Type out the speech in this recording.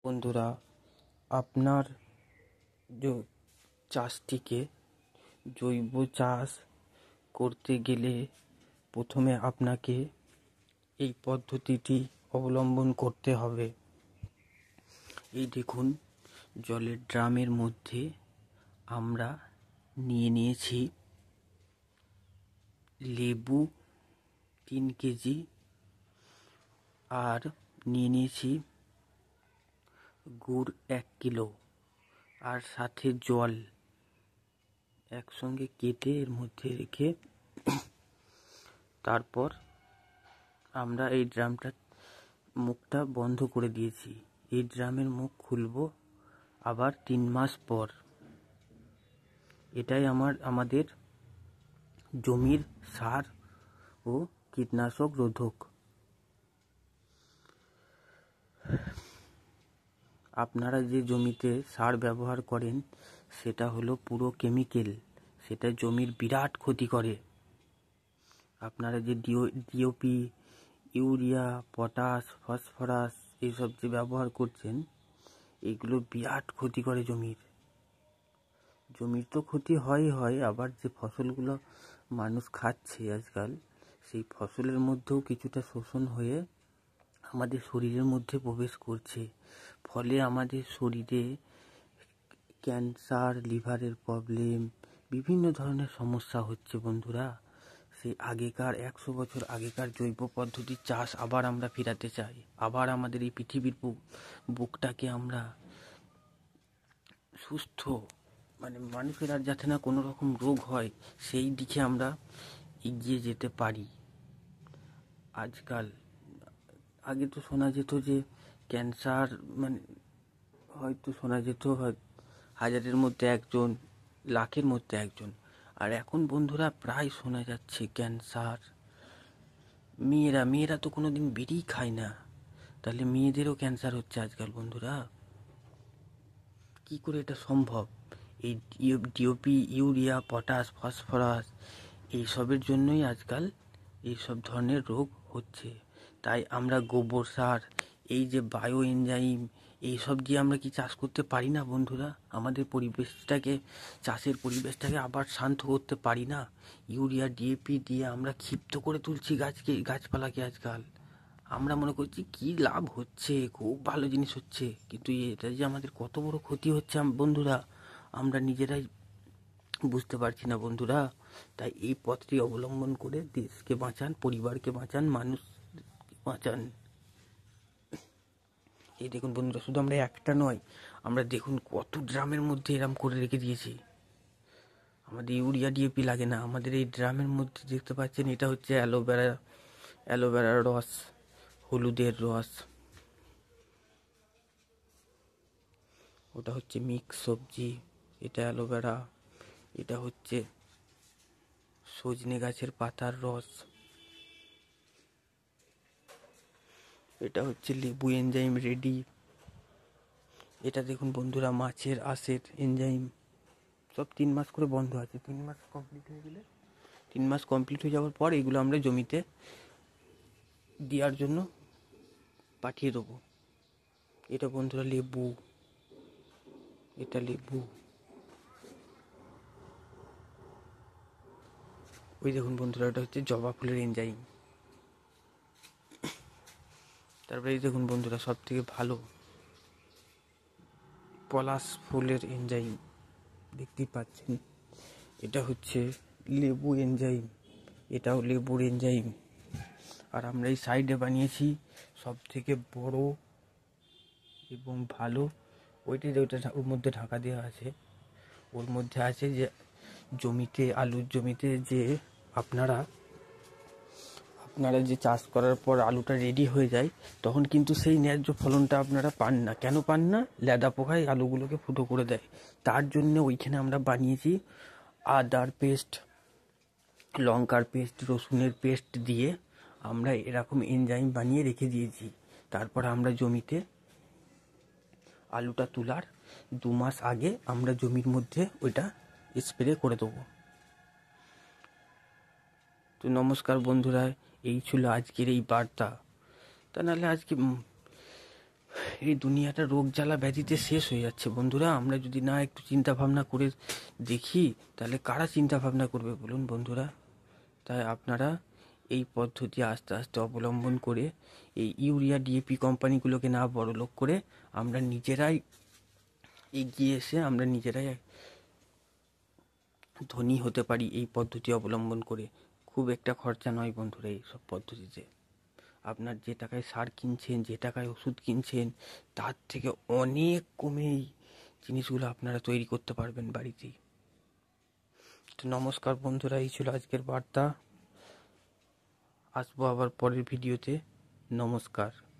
বন্ধুরা, আপনার চাষটিকে জৈব চাষ করতে গেলে প্রথমে আপনাকে এই পদ্ধতিটি অবলম্বন করতে হবে। এই দেখুন, জলের ড্রামের মধ্যে আমরা নিয়ে নিয়েছি লেবু 3 কেজি, আর নিয়ে নিয়েছি গুড় 1 কিলো, আর সাথে জল একসঙ্গে কেটে এর মধ্যে রেখে তারপর আমরা এই ড্রামটার মুখটা বন্ধ করে দিয়েছি। এই ড্রামের মুখ খুলব আবার 3 মাস পর। এটাই আমাদের জমির সার ও কীটনাশক রোধক। আপনারা যে জমিতে সার ব্যবহার করেন সেটা হলো পুরো কেমিক্যাল, সেটা জমির বিরাট ক্ষতি করে। আপনারা যে ডিওপি, ইউরিয়া, পটাশ, ফসফরাস এইসব যে ব্যবহার করছেন, এগুলো বিরাট ক্ষতি করে জমির তো ক্ষতি হয়, আবার যে ফসলগুলো মানুষ খাচ্ছে আজকাল, সেই ফসলের মধ্যেও কিছুটা শোষণ হয়ে আমাদের শরীরের মধ্যে প্রবেশ করছে। ফলে আমাদের শরীরে ক্যান্সার, লিভারের প্রবলেম, বিভিন্ন ধরনের সমস্যা হচ্ছে। বন্ধুরা, সেই আগেকার 100 বছর আগেকার জৈব পদ্ধতির চাষ আবার আমরা ফেরাতে চাই। আবার আমাদের এই পৃথিবীর বুকটাকে আমরা সুস্থ, মানুষের আর যাতে না কোনো রকম রোগ হয়, সেই দিকে আমরা এগিয়ে যেতে পারি। আগে তো শোনা যেত যে ক্যান্সার হয়তো শোনা যেত 1000-এর মধ্যে 1 জন, লাখের মধ্যে 1 জন, আর এখন বন্ধুরা প্রায় শোনা যাচ্ছে ক্যান্সার। মেয়েরা তো কোনোদিন বিড়ি খায় না, তাহলে মেয়েদেরও ক্যান্সার হচ্ছে আজকাল। বন্ধুরা, কি করে এটা সম্ভব? এই ডিওপি, ইউরিয়া, পটাশ, ফসফরাস এইসবের জন্যই আজকাল এইসব ধরনের রোগ হচ্ছে। তাই আমরা গোবর সার, এই যে বায়ো এনজাইম, এইসব দিয়ে আমরা কি চাষ করতে পারি না বন্ধুরা? আমাদের চাষের পরিবেশটাকে আবার শান্ত করতে পারি না? ইউরিয়া, ডিএপি দিয়ে আমরা ক্ষিপ্ত করে তুলছি গাছপালাকে। আজকাল আমরা মনে করছি কি লাভ হচ্ছে, খুব ভালো জিনিস হচ্ছে, কিন্তু এটা যে আমাদের কত বড় ক্ষতি হচ্ছে বন্ধুরা, আমরা নিজেরাই বুঝতে পারছি না বন্ধুরা। তাই এই পথটি অবলম্বন করে দেশকে বাঁচান, পরিবারকে বাঁচান, মানুষকে বাঁচান। এই দেখুন বন্ধুরা, শুধু আমরা একটা নয়, আমরা দেখুন কত ড্রামের মধ্যে এরম করে রেখে দিয়েছি। আমাদের ইউরিয়া, ডিএপি লাগে না। আমাদের এই ড্রামের মধ্যে দেখতে পাচ্ছেন, এটা হচ্ছে অ্যালোভেরার রস, হলুদের রস, ওটা হচ্ছে মিক্স সবজি, এটা অ্যালোভেরা, এটা হচ্ছে সজনে গাছের পাতার রস, এটা হচ্ছে লেবু এনজাইম রেডি, এটা দেখুন বন্ধুরা মাছের আঁশের এনজাইম। সব 3 মাস করে বন্ধ আছে। 3 মাস কমপ্লিট হয়ে গেলে, 3 মাস কমপ্লিট হয়ে যাওয়ার পর এগুলো আমরা জমিতে দেওয়ার জন্য পাঠিয়ে দেবো। এটা বন্ধুরা লেবু, এটা লেবু, ওই দেখুন বন্ধুরা, ওটা হচ্ছে জবা ফুলের এনজাইম। তারপরে এই দেখুন বন্ধুরা, সব থেকে ভালো পলাশ ফুলের এনজাইম দেখতেই পাচ্ছেন, এটা হচ্ছে লেবু এনজাইম, এটাও লেবুর এনজাইম। আর আমরা এই সাইডে বানিয়েছি সব থেকে বড় এবং ভালো, ওইটা ওর মধ্যে ঢাকা দেওয়া আছে। ওর মধ্যে আছে যে আলুর জমিতে যে আপনারা যে চাষ করার পর আলুটা রেডি হয়ে যায়, তখন কিন্তু সেই ন্যায্য ফলনটা আপনারা পান না। কেন পান না? লেদা পোকায় আলুগুলোকে ফুটো করে দেয়। তার জন্য ওইখানে আমরা বানিয়েছি আদার পেস্ট, লঙ্কার পেস্ট, রসুনের পেস্ট দিয়ে আমরা এরকম এনজাইম বানিয়ে রেখে দিয়েছি। তারপর আমরা জমিতে আলুটা তোলার 2 মাস আগে আমরা জমির মধ্যে ওইটা স্প্রে করে দেবো। তো নমস্কার বন্ধুরা, এই ছিল আজকের এই বার্তা। তা নাহলে আজকে এই দুনিয়াটা রোগ জ্বালা ব্যাধিতে শেষ হয়ে যাচ্ছে বন্ধুরা। আমরা যদি না একটু চিন্তা ভাবনা করে দেখি, তাহলে কারা চিন্তা ভাবনা করবে বলুন বন্ধুরা? তাই আপনারা এই পদ্ধতি আস্তে আস্তে অবলম্বন করে এই ইউরিয়া ডিএপি কোম্পানিগুলোকে না বড়লোক করে আমরা নিজেরাই এগিয়ে এসে আমরা নিজেরাই ধনী হতে পারি এই পদ্ধতি অবলম্বন করে। খুব একটা খরচা নয় বন্ধুরা এই সব পদ্ধতিতে। আপনার যে টাকায় সার কিনছেন, যে টাকায় ওষুধ কিনছেন, তার থেকে অনেক কমে এই জিনিসগুলো আপনারা তৈরি করতে পারবেন বাড়িতেই। তো নমস্কার বন্ধুরা, এই ছিল আজকের বার্তা। আসবো আবার পরের ভিডিওতে। নমস্কার।